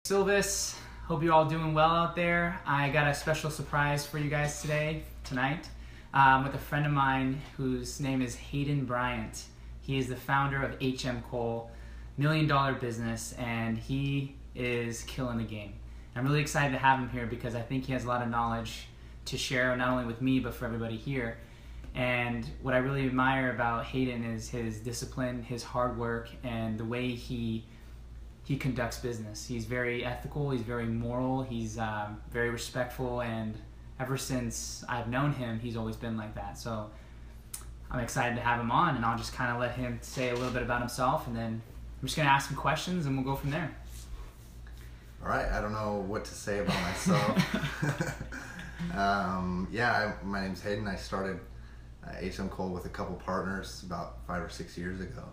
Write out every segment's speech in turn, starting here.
Silvas, hope you're all doing well out there. I got a special surprise for you guys tonight, with a friend of mine whose name is Hayden Bryan. He is the founder of HM Cole, $1 million business, and he is killing the game. I'm really excited to have him here because I think he has a lot of knowledge to share, not only with me, but for everybody here. And what I really admire about Hayden is his discipline, his hard work, and the way he conducts business. He's very ethical, he's very moral, he's very respectful, and ever since I've known him, he's always been like that. So I'm excited to have him on, and I'll just kind of let him say a little bit about himself, and then I'm just going to ask him questions, and we'll go from there. All right, I don't know what to say about myself. My name's Hayden. I started HM Cole with a couple partners about 5 or 6 years ago.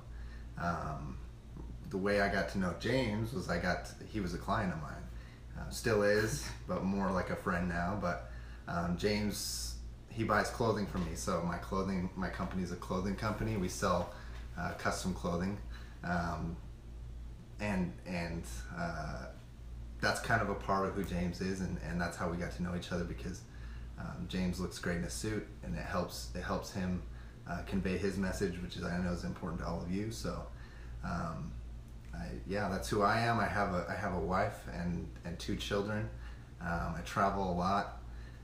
The way I got to know James was he was a client of mine, still is, but more like a friend now. But James, he buys clothing from me. So my company is a clothing company. We sell custom clothing, and that's kind of a part of who James is, and that's how we got to know each other, because James looks great in a suit, and it helps him convey his message, which I know is important to all of you. So. That's who I am. I have a wife and 2 children. I travel a lot.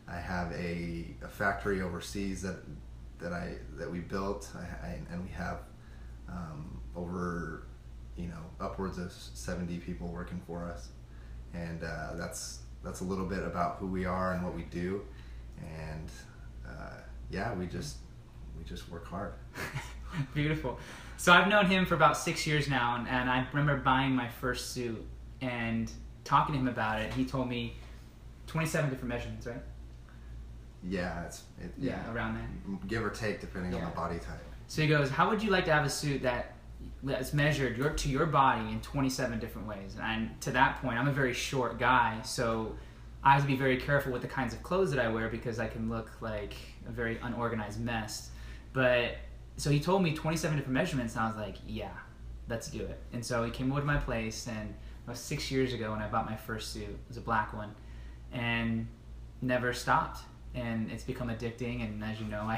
I have a factory overseas that we built, and we have over upwards of 70 people working for us, and that's a little bit about who we are and what we do, and we just work hard. Beautiful. So I've known him for about 6 years now, and I remember buying my first suit and talking to him about it. He told me 27 different measurements, right? Yeah, around there. Give or take, depending on the body type. So he goes, how would you like to have a suit that's measured to your body in 27 different ways? And to that point, I'm a very short guy, so I have to be very careful with the kinds of clothes that I wear because I can look like a very unorganized mess. So he told me 27 different measurements, and I was like, yeah, let's do it. And so he came over to my place, and it was 6 years ago when I bought my first suit. It was a black one, and never stopped. And it's become addicting, and as you know,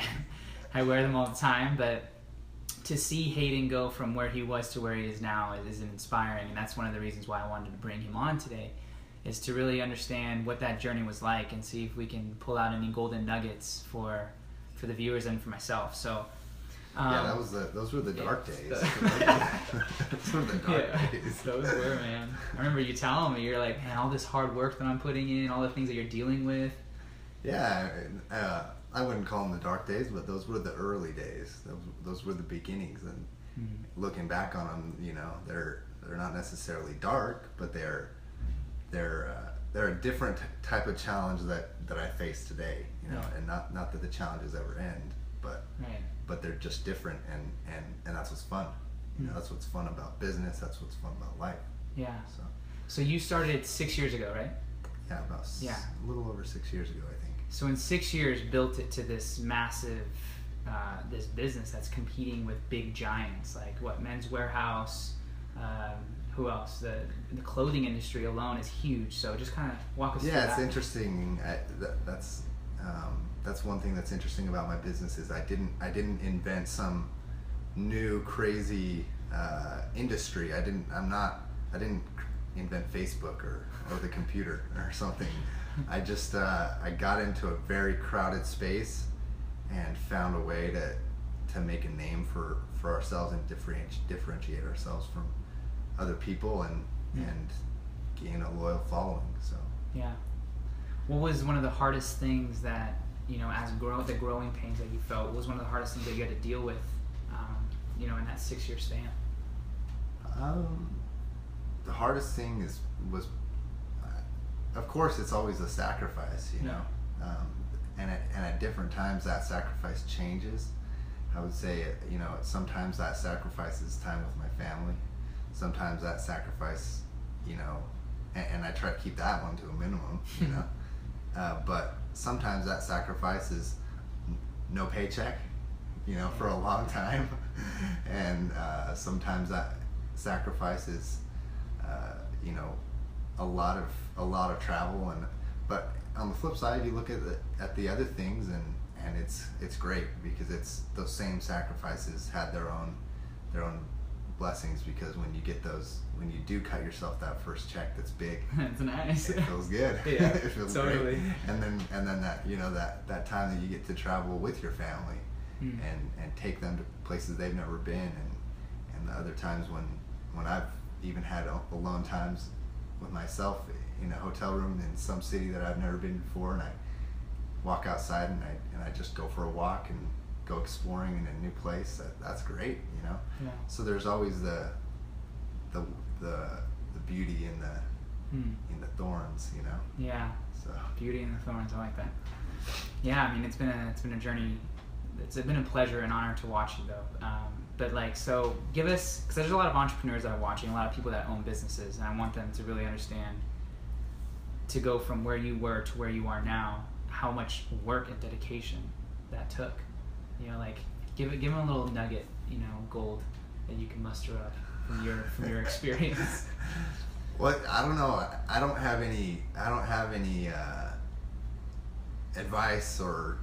I wear them all the time. But to see Hayden go from where he was to where he is now is inspiring, and that's one of the reasons why I wanted to bring him on today, is to really understand what that journey was like and see if we can pull out any golden nuggets for the viewers and for myself. So. Those were the dark days. Those were the dark days. Those were, man. I remember you telling me, you're like, man, all this hard work that I'm putting in, all the things that you're dealing with. Yeah, I wouldn't call them the dark days, but those were the early days. Those were the beginnings, and looking back on them, they're not necessarily dark, but they're a different type of challenge that I face today. And not that the challenges ever end, but. Right. But they're just different, and that's what's fun. That's what's fun about business. That's what's fun about life. Yeah. So you started 6 years ago, right? Yeah, a little over 6 years ago, I think. So in 6 years, built it to this massive, this business that's competing with big giants like what, Men's Warehouse. Who else? The clothing industry alone is huge. So just kind of walk us through that. Yeah, it's interesting. That's one thing that's interesting about my business is I didn't invent some new crazy industry. I didn't invent Facebook or the computer or something. I just I got into a very crowded space and found a way to make a name for ourselves and differentiate ourselves from other people and gain a loyal following. So yeah. What was one of the hardest things that, as the growing pains that you felt, what was one of the hardest things that you had to deal with, in that 6 year span? The hardest thing was, of course, it's always a sacrifice, and at different times that sacrifice changes. I would say, sometimes that sacrifice is time with my family. Sometimes that sacrifice, and I try to keep that one to a minimum, but sometimes that sacrifice is no paycheck, for a long time, and sometimes that sacrifice is a lot of travel, but on the flip side, you look at the other things, and it's great because it's those same sacrifices had their own blessings, because when you do cut yourself that first check that's big, it's nice. It feels good. Yeah, it feels totally. great. And then that, you know, that time that you get to travel with your family and take them to places they've never been, and the other times when I've even had alone times with myself in a hotel room in some city that I've never been before, and I walk outside and I just go for a walk and go exploring in a new place. That's great, you know. Yeah. So there's always the beauty in the thorns, you know. Yeah. So Beauty in the thorns. I like that. Yeah, I mean, it's been a journey. It's been a pleasure and honor to watch you, though. But like, so give us, because there's a lot of entrepreneurs that I'm watching, a lot of people that own businesses, and I want them to really understand, to go from where you were to where you are now, how much work and dedication that took. You know, like give them a little nugget, you know, gold that you can muster up from your experience. Well, I don't know. I don't have any advice or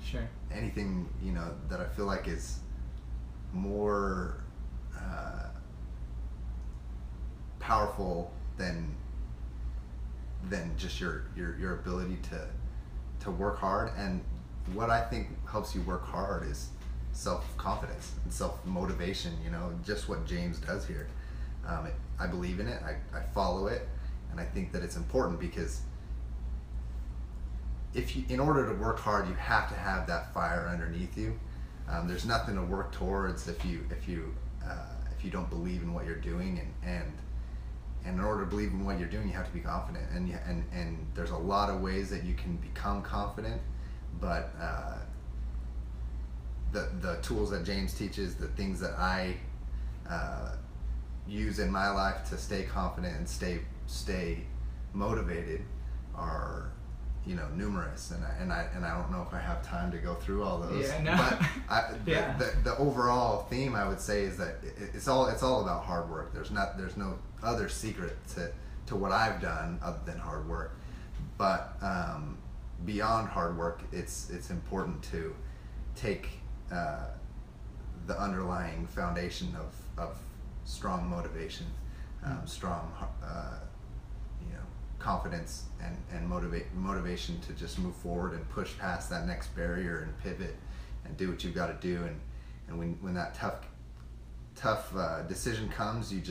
Sure. anything, you know, that I feel like is more powerful than just your ability to work hard. And what I think helps you work hard is self-confidence and self-motivation, you know, just what James does here. I believe in it, I follow it, and I think that it's important, because in order to work hard, you have to have that fire underneath you. There's nothing to work towards if you don't believe in what you're doing, and in order to believe in what you're doing, you have to be confident, and there's a lot of ways that you can become confident, but the tools that James teaches, the things that I use in my life to stay confident and stay motivated are, you know, numerous, and I don't know if I have time to go through all those. Yeah, no. But the overall theme, I would say, is that it's all about hard work. There's no other secret to what I've done other than hard work. But beyond hard work, it's important to take the underlying foundation of strong motivation, strong confidence and motivation to just move forward and push past that next barrier and pivot and do what you've got to do. And when that tough decision comes, you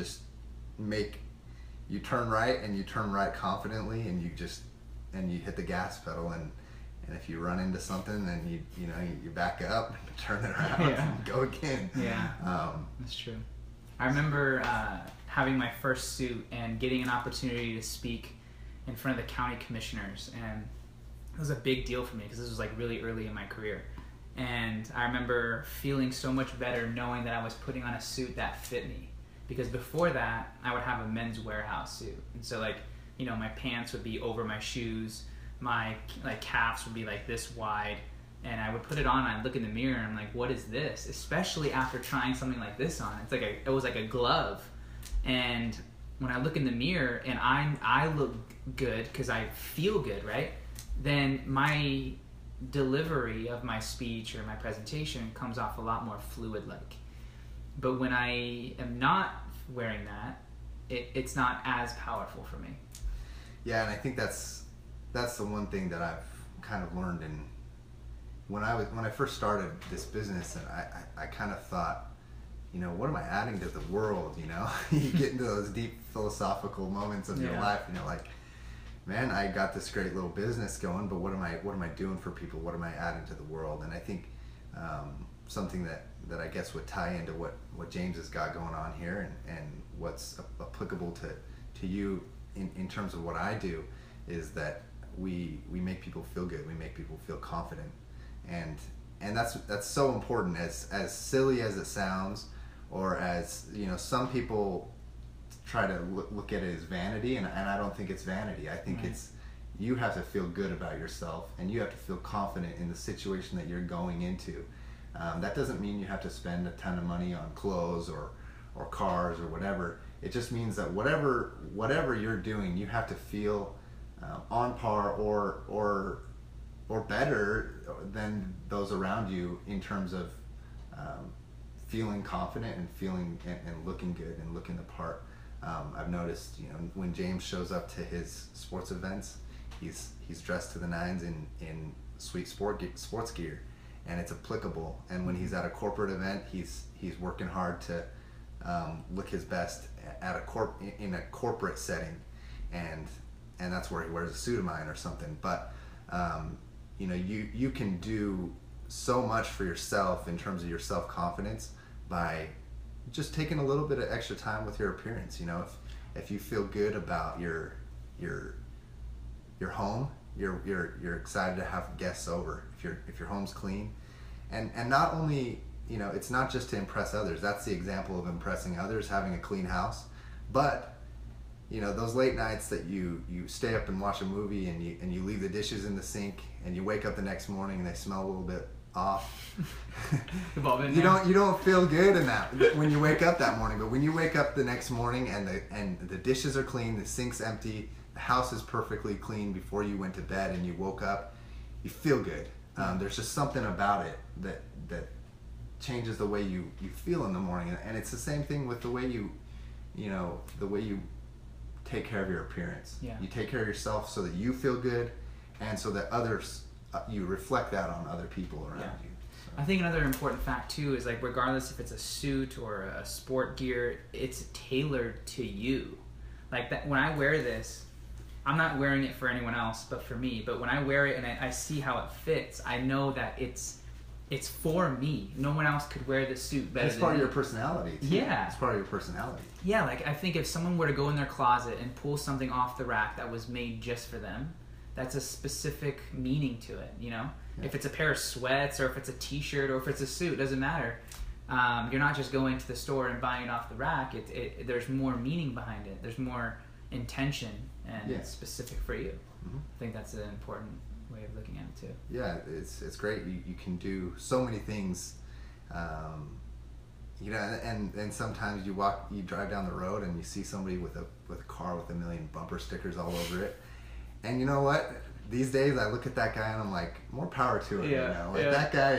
turn right, and you turn right confidently, and you hit the gas pedal, and if you run into something, then you back up and turn it around and go again. Yeah, that's true. I remember having my first suit and getting an opportunity to speak in front of the county commissioners, and it was a big deal for me because this was like really early in my career. And I remember feeling so much better knowing that I was putting on a suit that fit me, because before that I would have a Men's Warehouse suit, and so like, you know, my pants would be over my shoes, my like calves would be like this wide, and I would put it on and I'd look in the mirror and I'm like, what is this? Especially after trying something like this on. It was like a glove, and when I look in the mirror and I look good because I feel good, right? Then my delivery of my speech or my presentation comes off a lot more fluid-like. But when I am not wearing that, it's not as powerful for me. Yeah, and I think that's the one thing that I've kind of learned. And when I first started this business, and I kind of thought, you know, what am I adding to the world? You know, you get into those deep philosophical moments of your life, and you're like, man, I got this great little business going, but what am I doing for people? What am I adding to the world? And I think something that I guess would tie into what James has got going on here, and what's applicable to you in terms of what I do, is that we make people feel good, we make people feel confident, and that's so important. As silly as it sounds, or as, you know, some people try to look at it as vanity, and I don't think it's vanity. I think it's, you have to feel good about yourself, and you have to feel confident in the situation that you're going into. That doesn't mean you have to spend a ton of money on clothes or cars or whatever. It just means that whatever you're doing, you have to feel on par or better than those around you in terms of feeling confident and feeling and looking good and looking the part. I've noticed, when James shows up to his sports events, he's dressed to the nines in sweet sports gear, and it's applicable. And when he's at a corporate event, he's working hard to look his best at in a corporate setting, and that's where he wears a suit of mine or something. But you can do so much for yourself in terms of your self-confidence by just taking a little bit of extra time with your appearance. If you feel good about your home, you're excited to have guests over. If your home's clean, and not only, it's not just to impress others. That's the example of impressing others, having a clean house. But those late nights that you stay up and watch a movie and you leave the dishes in the sink and you wake up the next morning and they smell a little bit off. You don't feel good in that when you wake up that morning. But when you wake up the next morning and the dishes are clean, the sink's empty, the house is perfectly clean before you went to bed and you woke up, you feel good. There's just something about it that changes the way you feel in the morning. And it's the same thing with the way you take care of your appearance. Yeah. You take care of yourself so that you feel good, and so that others, you reflect that on other people around you. So. I think another important fact too is, like, regardless if it's a suit or a sport gear, it's tailored to you. Like, that when I wear this, I'm not wearing it for anyone else but for me. But when I wear it and I see how it fits, I know that it's for me. No one else could wear the suit better. It's part of your personality too. Yeah. It's part of your personality. Yeah, like, I think if someone were to go in their closet and pull something off the rack that was made just for them, that's a specific meaning to it, Yeah. If it's a pair of sweats or if it's a t-shirt or if it's a suit, doesn't matter. You're not just going to the store and buying it off the rack. There's more meaning behind it. There's more intention, and it's specific for you. Mm-hmm. I think that's an important way of looking at it too. Yeah, it's great. You can do so many things, and sometimes you drive down the road and you see somebody with a car with a million bumper stickers all over it, and you know what? These days I look at that guy and I'm like, more power to him. That guy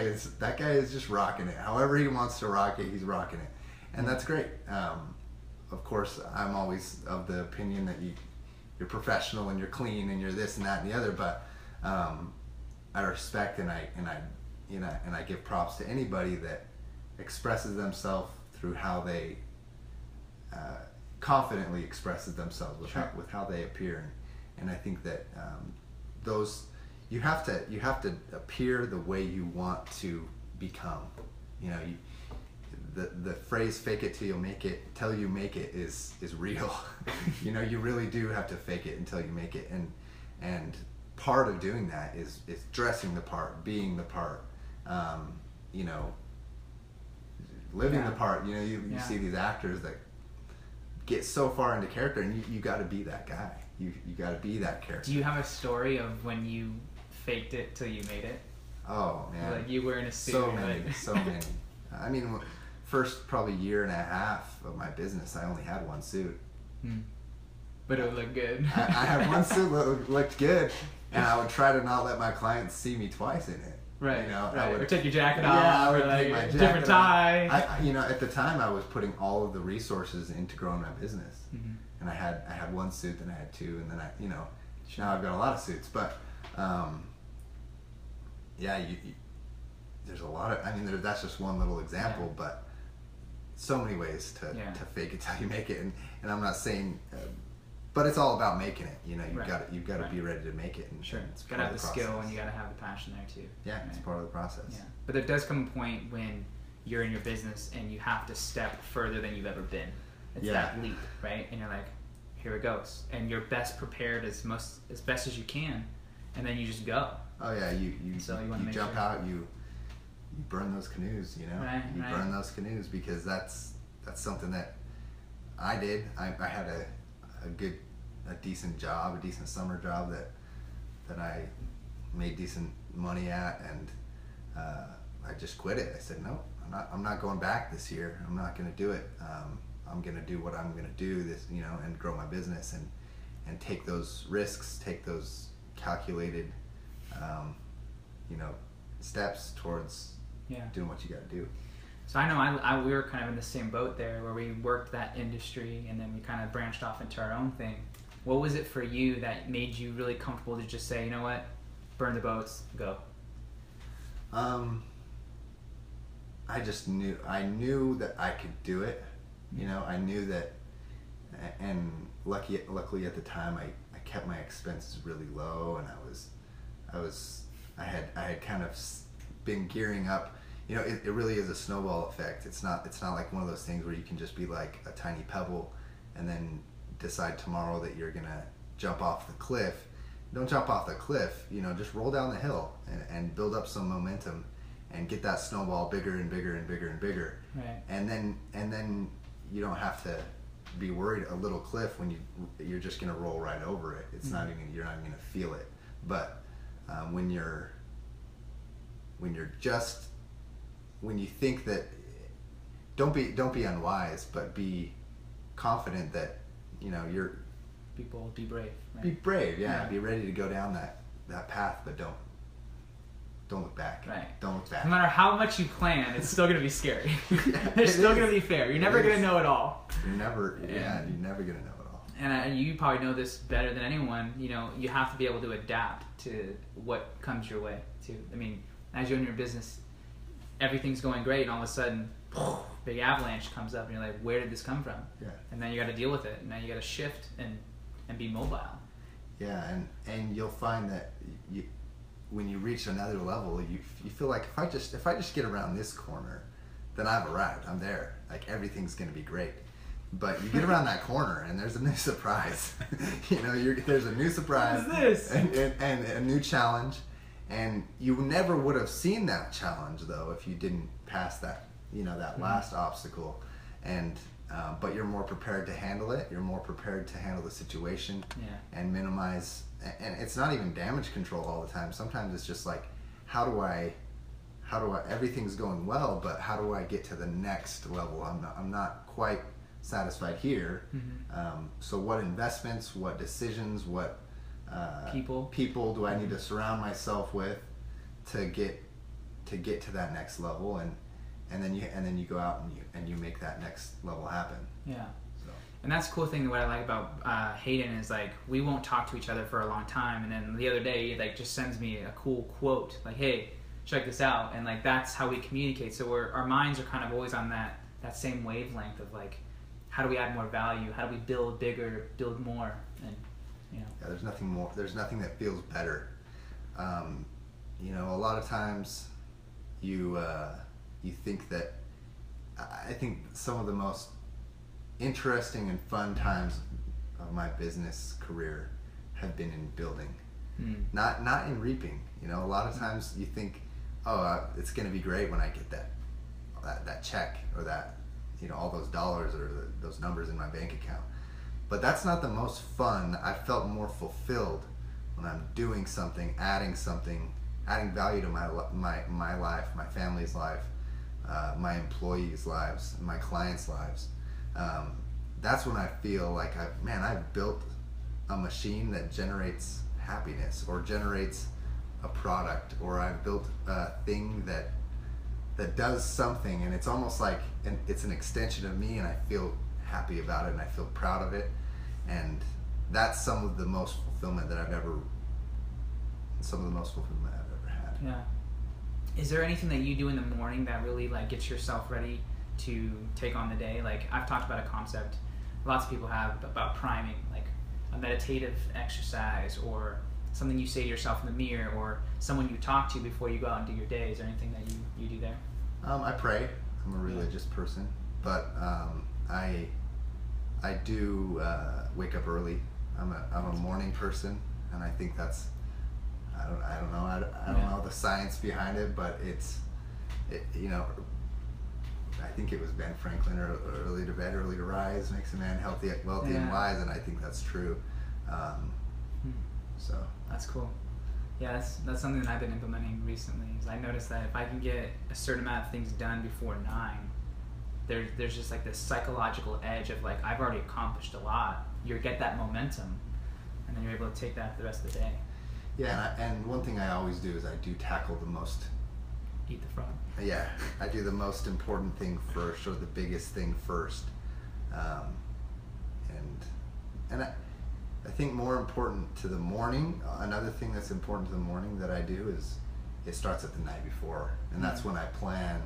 is just rocking it. However he wants to rock it, he's rocking it, and that's great. Of course, I'm always of the opinion that you're professional and you're clean and you're this and that and the other, but I respect and I give props to anybody that expresses themselves through how they confidently expresses themselves with how they appear, and I think that you have to appear the way you want to become. The phrase "fake it till you make it" is real. You really do have to fake it until you make it, and part of doing that is dressing the part, being the part, living the part. You see these actors that get so far into character, and you got to be that guy. You got to be that character. Do you have a story of when you faked it till you made it? Oh man, like you were in a suit. So many. I mean, first probably year and a half of my business, I only had one suit. But it would look good. I had one suit that looked good, and I would try to not let my clients see me twice in it. Right. I would, or take your jacket off. Yeah, I would or take my jacket different tie. off. At the time, I was putting all of the resources into growing my business, and I had one suit, then I had two, and then now I've got a lot of suits. But there's a lot of. I mean, that's just one little example, but so many ways to fake it till you make it, and I'm not saying. But it's all about making it. You've got to be ready to make it. And sure, it's got to have the skill, and you got to have the passion there too. Yeah, it's part of the process. Yeah, but there does come a point when you're in your business and you have to step further than you've ever been. It's that leap, right? And you're like, here it goes, and you're best prepared as best as you can, and then you just go. Oh yeah, you jump out, you burn those canoes. You burn those canoes, because that's something that I did. I had a decent job, a decent summer job that I made decent money at, and I just quit it. I said, no, I'm not going back this year. I'm not going to do it. I'm gonna do what I'm gonna do this, and grow my business and take those risks, take those calculated, steps towards doing what you got to do. So I know we were kind of in the same boat there, where we worked that industry and then we kind of branched off into our own thing. What was it for you that made you really comfortable to just say, you know what, burn the boats, go? I just knew that I could do it. I knew that, and luckily at the time I kept my expenses really low, and I had kind of been gearing up. It really is a snowball effect. It's not like one of those things where you can just be like a tiny pebble and then decide tomorrow that you're gonna jump off the cliff. Don't jump off the cliff, just roll down the hill and build up some momentum and get that snowball bigger and bigger and bigger and bigger. Right. And then you don't have to be worried a little cliff when you're just gonna roll right over it. It's not even, you're not even gonna feel it. But when you think that, don't be unwise, but be confident that you're, be bold, be brave. Right? Be brave, yeah. Be ready to go down that path, but don't look back. Right. Don't look back. No matter how much you plan, it's still gonna be scary. It's still gonna be fair. You're never gonna know it all. You're never gonna know it all. And you probably know this better than anyone. You have to be able to adapt to what comes your way too. I mean, as you own your business, everything's going great, and all of a sudden, big avalanche comes up, and you're like, where did this come from? Yeah. And then you got to deal with it, and now you got to shift and be mobile. Yeah, and you'll find that when you reach another level, you feel like if I just get around this corner, then I've arrived. I'm there. Like, everything's gonna be great. But you get around that corner, and there's a new surprise. There's a new surprise. What is this? And a new challenge. And you never would have seen that challenge though if you didn't pass that last obstacle, and but you're more prepared to handle it. You're more prepared to handle the situation and minimize. And it's not even damage control all the time. Sometimes it's just like, how do I? Everything's going well, but how do I get to the next level? I'm not quite satisfied here. So what investments? What decisions? What people do I need to surround myself with to get to that next level, and then you go out and you make that next level happen. Yeah. So. And that's the cool thing. What I like about Hayden is, like, we won't talk to each other for a long time, and then the other day he just sends me a cool quote like, hey, check this out, and that's how we communicate. So our minds are kind of always on that same wavelength of like, how do we add more value? How do we build bigger, build more? And yeah, there's nothing more. There's nothing that feels better. A lot of times you think that. I think some of the most interesting and fun times of my business career have been in building, not in reaping. A lot of times you think, it's going to be great when I get that check, or that all those dollars or those numbers in my bank account. But that's not the most fun. I felt more fulfilled when I'm doing something, adding value to my life, my family's life, my employees' lives, my clients' lives. That's when I feel like I've built a machine that generates happiness, or generates a product, or I've built a thing that does something, and it's almost like it's an extension of me, and I feel happy about it, and I feel proud of it. And that's some of the most fulfillment that I've ever had. Yeah. Is there anything that you do in the morning that really gets yourself ready to take on the day? I've talked about a concept lots of people have about priming, like a meditative exercise, or something you say to yourself in the mirror, or someone you talk to before you go out and do your day. Is there anything that you do there? I pray. I'm a religious person, but I do wake up early. I'm a morning person, and I think that's I don't know the science behind it, but I think it was Ben Franklin, or early to bed, early to rise makes a man healthy, wealthy, and wise, and I think that's true. So that's cool. Yeah, that's something that I've been implementing recently. Is I noticed that if I can get a certain amount of things done before 9, there's just like this psychological edge of like, I've already accomplished a lot. You get that momentum, and then you're able to take that for the rest of the day. Yeah, and one thing I always do is I do tackle the most. Eat the frog. Yeah, I do the most important thing first, or the biggest thing first, and I think more important to the morning. Another thing that's important to the morning that I do is it starts at the night before, and that's when I plan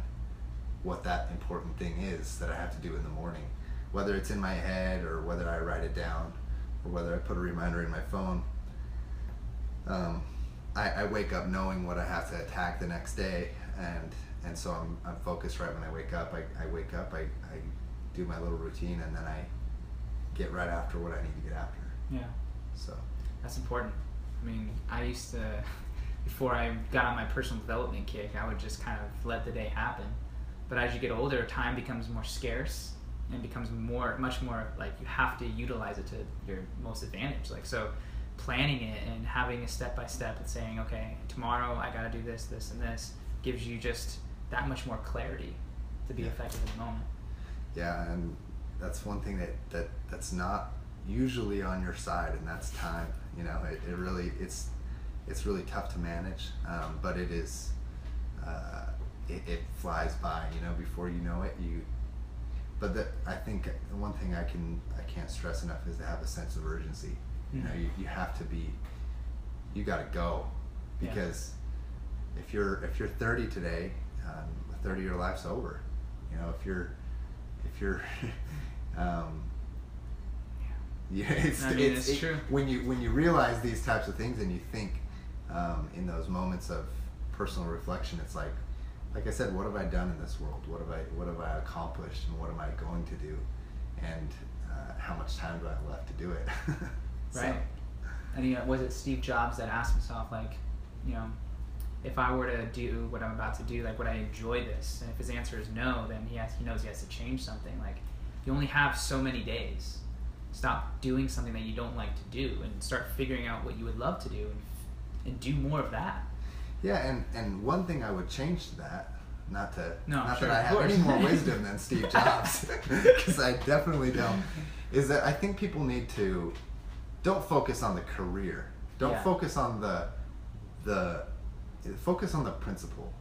what that important thing is that I have to do in the morning, whether it's in my head or whether I write it down or whether I put a reminder in my phone. I wake up knowing what I have to attack the next day, and so I'm focused right when I wake up. I wake up, I do my little routine, and then I get right after what I need to get after. Yeah. So that's important. I mean, I used to, before I got on my personal development kick, I would just kind of let the day happen. But as you get older, time becomes more scarce and becomes much more like you have to utilize it to your most advantage. Like, so planning it and having a step-by-step and saying, okay, tomorrow I got to do this, this, and this, gives you just that much more clarity to be effective in the moment. Yeah, and that's one thing that's not usually on your side, and that's time. You know, it really, it's really tough to manage, but it is, it flies by, you know, before you know it. But I think the one thing I can't stress enough is to have a sense of urgency. You know, you have to be, you got to go, because if you're 30 today, a 30-year life's over. You know, if you're it's true. When you realize these types of things and you think in those moments of personal reflection, it's like I said, what have I done in this world? What have I accomplished, and what am I going to do, and how much time do I have left to do it? Right. And was it Steve Jobs that asked himself, like, you know, if I were to do what I'm about to do, like, would I enjoy this? And if his answer is no, then he knows he has to change something. Like, you only have so many days. Stop doing something that you don't like to do and start figuring out what you would love to do and do more of that. Yeah, and one thing I would change to that, not that I have course. any more wisdom than Steve Jobs, because I definitely don't, is that I think people need to, don't focus on the career. Don't focus on focus on the principle.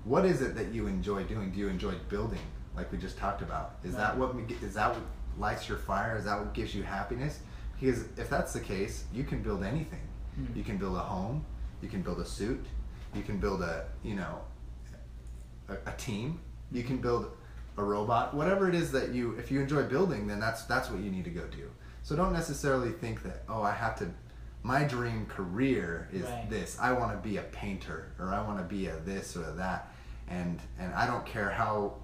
What is it that you enjoy doing? Do you enjoy building, like we just talked about? Is that what lights your fire? Is that what gives you happiness? Because if that's the case, you can build anything. You can build a home, you can build a suit, you can build a team, you can build a robot, whatever it is that if you enjoy building, then that's what you need to go do. So don't necessarily think that, my dream career is this. I want to be a painter, or I want to be a this or that, and I don't care how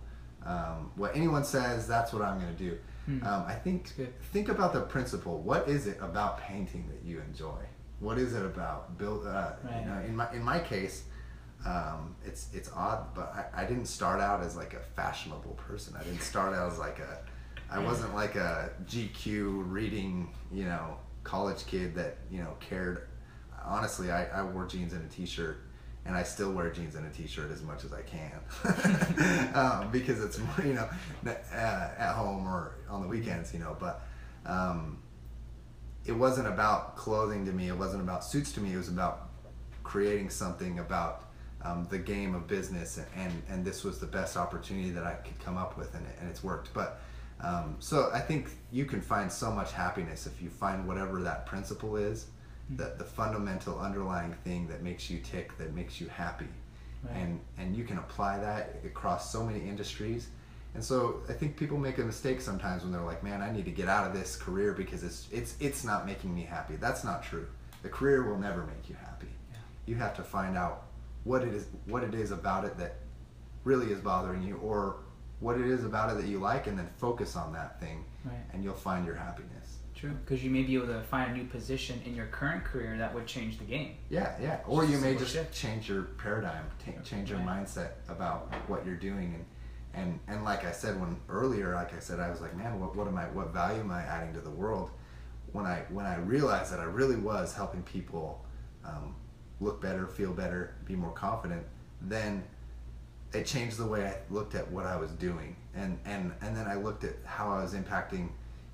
what anyone says. That's what I'm going to do. I think about the principle. What is it about painting that you enjoy? What is it about you know, in my case, it's odd, but I didn't start out as like a fashionable person. I didn't start out as I wasn't like a GQ reading, you know, college kid that, you know, cared. Honestly, I wore jeans and a t-shirt, and I still wear jeans and a t-shirt as much as I can, because it's more, you know, at home or on the weekends, you know, but it wasn't about clothing to me. It wasn't about suits to me. It was about creating something, about the game of business, and this was the best opportunity that I could come up with, and it's worked. But so I think you can find so much happiness if you find whatever that principle is, the fundamental underlying thing that makes you tick, that makes you happy, and you can apply that across so many industries. And so I think people make a mistake sometimes when they're like, man, I need to get out of this career because it's not making me happy. That's not true. The career will never make you happy. You have to find out what it is about it that really is bothering you, or what it is about it that you like, and then focus on that thing, and you'll find your happiness. True, because you may be able to find a new position in your current career that would change the game. Yeah. Or you may just change your paradigm, change your mindset about what you're doing, and like I said earlier, I was like, man, what value am I adding to the world? When I realized that I really was helping people look better, feel better, be more confident, then it changed the way I looked at what I was doing, and then I looked at how I was impacting,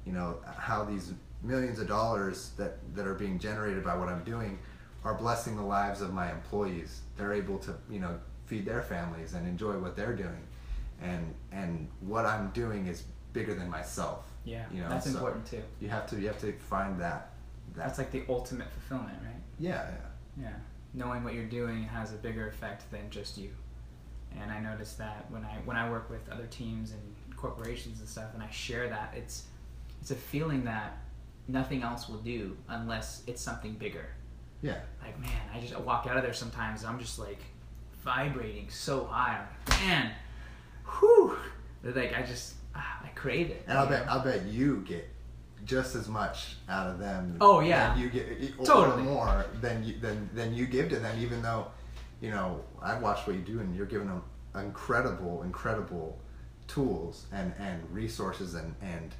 you know, how these millions of dollars that are being generated by what I'm doing are blessing the lives of my employees. They're able to, you know, feed their families and enjoy what they're doing, and what I'm doing is bigger than myself. Yeah, you know, that's so important too. You have to find that. That's like the ultimate fulfillment, right? Yeah. Yeah, knowing what you're doing has a bigger effect than just you. And I noticed that when I work with other teams and corporations and stuff, and I share that, it's a feeling that nothing else will do unless it's something bigger. Yeah. Like, man, I walk out of there sometimes and I'm just like vibrating so high. I'm like, man, whew. Like I crave it. And I'll bet you get just as much out of them. Oh yeah. Than you get, totally. or more than you give to them. Even though, you know, I've watched what you do, and you're giving them incredible tools and resources and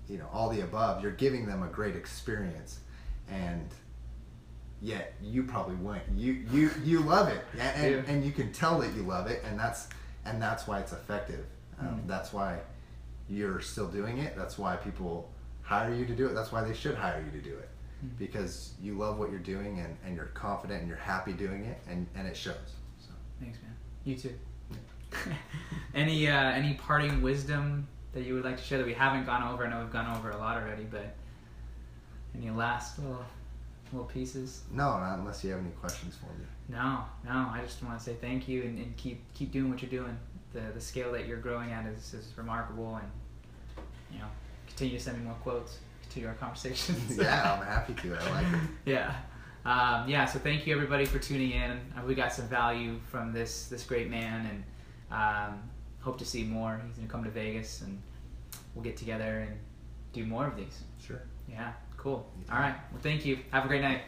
you know, all the above. You're giving them a great experience, and yet you probably won't. You love it, and you can tell that you love it, and that's why it's effective. That's why you're still doing it. That's why people hire you to do it. That's why they should hire you to do it, because you love what you're doing, and you're confident and you're happy doing it, and it shows. So. Thanks, man. You too. Any parting wisdom that you would like to share that we haven't gone over? I know we've gone over a lot already, but any last little pieces? No, not unless you have any questions for me. No. I just want to say thank you, and keep doing what you're doing. The scale that you're growing at is remarkable, and you know, continue to send me more quotes, continue our conversations. Yeah, I'm happy to. I like it. Yeah. So thank you everybody for tuning in. We got some value from this great man, and hope to see more. He's gonna come to Vegas, and we'll get together and do more of these. Sure. Yeah. Cool. All right. Well, thank you. Have a great night.